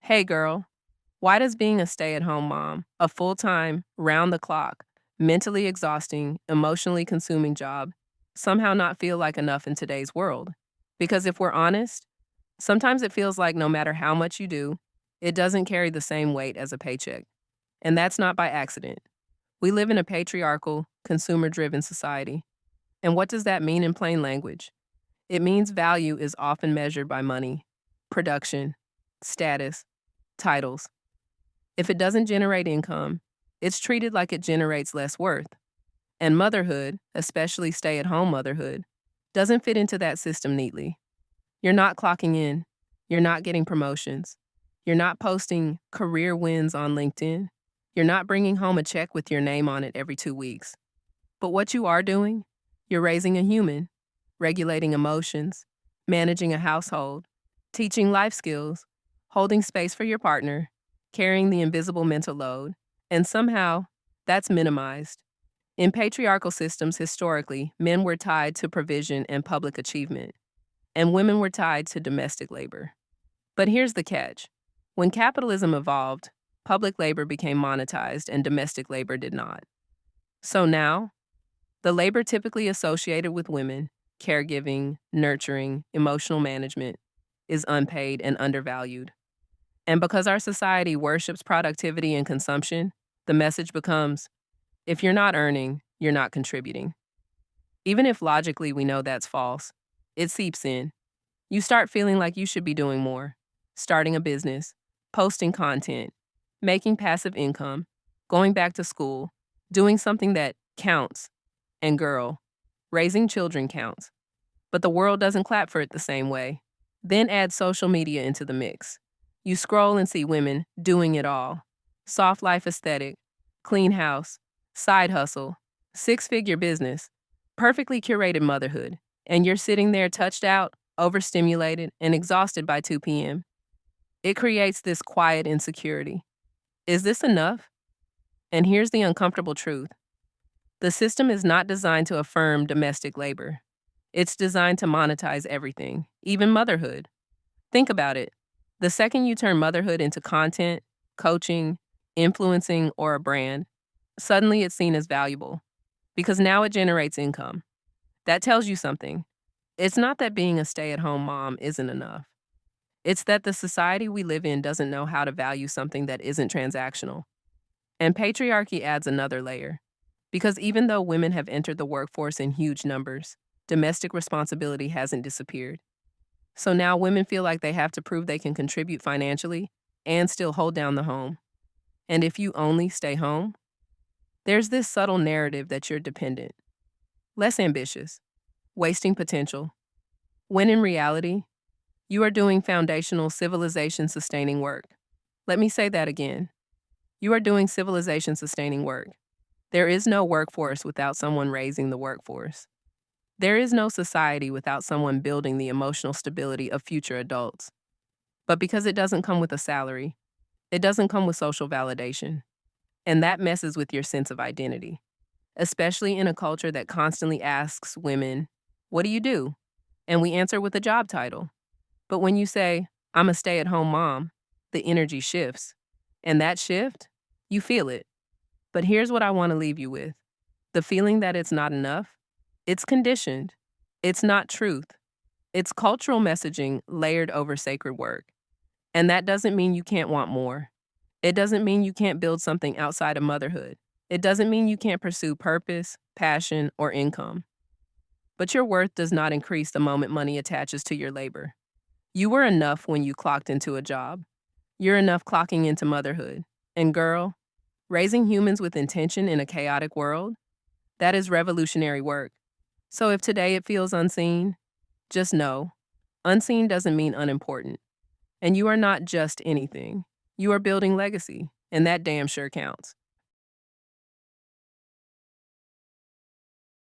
Hey girl, why does being a stay at home mom, a full time, round the clock, mentally exhausting, emotionally consuming job, somehow not feel like enough in today's world? Because if we're honest, sometimes it feels like no matter how much you do, it doesn't carry the same weight as a paycheck. And that's not by accident. We live in a patriarchal, consumer driven society. And what does that mean in plain language? It means value is often measured by money, production, status, titles. If it doesn't generate income, it's treated like it generates less worth. And motherhood, especially stay at home motherhood, doesn't fit into that system neatly. You're not clocking in, you're not getting promotions, you're not posting career wins on LinkedIn, you're not bringing home a check with your name on it every 2 weeks. But what you are doing, you're raising a human, regulating emotions, managing a household, teaching life skills, holding space for your partner, carrying the invisible mental load, and somehow that's minimized. In patriarchal systems, historically, men were tied to provision and public achievement, and women were tied to domestic labor. But here's the catch: when capitalism evolved, public labor became monetized and domestic labor did not. So now, the labor typically associated with women, caregiving, nurturing, emotional management, is unpaid and undervalued. And because our society worships productivity and consumption, the message becomes if you're not earning, you're not contributing. Even if logically we know that's false, it seeps in. You start feeling like you should be doing more, starting a business, posting content, making passive income, going back to school, doing something that counts. And girl, raising children counts. But the world doesn't clap for it the same way. Then add social media into the mix. You scroll and see women doing it all: soft life aesthetic, clean house, side hustle, six-figure business, perfectly curated motherhood. And you're sitting there touched out, overstimulated, and exhausted by 2 p.m. It creates this quiet insecurity. Is this enough? And here's the uncomfortable truth: the system is not designed to affirm domestic labor. It's designed to monetize everything, even motherhood. Think about it. The second you turn motherhood into content, coaching, influencing, or a brand, suddenly it's seen as valuable because now it generates income. That tells you something. It's not that being a stay at home mom isn't enough. It's that the society we live in doesn't know how to value something that isn't transactional. And patriarchy adds another layer. Because even though women have entered the workforce in huge numbers, domestic responsibility hasn't disappeared. So now women feel like they have to prove they can contribute financially and still hold down the home. And if you only stay home, there's this subtle narrative that you're dependent, less ambitious, wasting potential, when in reality, you are doing foundational civilization sustaining work. Let me say that again. You are doing civilization sustaining work. There is no workforce without someone raising the workforce. There is no society without someone building the emotional stability of future adults. But because it doesn't come with a salary, it doesn't come with social validation. And that messes with your sense of identity, especially in a culture that constantly asks women, "What do you do?" And we answer with a job title. But when you say, "I'm a stay at home mom," the energy shifts. And that shift, you feel it. But here's what I want to leave you with: the feeling that it's not enough, it's conditioned. It's not truth. It's cultural messaging layered over sacred work. And that doesn't mean you can't want more. It doesn't mean you can't build something outside of motherhood. It doesn't mean you can't pursue purpose, passion, or income. But your worth does not increase the moment money attaches to your labor. You were enough when you clocked into a job. You're enough clocking into motherhood. And girl, raising humans with intention in a chaotic world, that is revolutionary work. So if today it feels unseen, just know, unseen doesn't mean unimportant. And you are not just anything. You are building legacy, and that damn sure counts.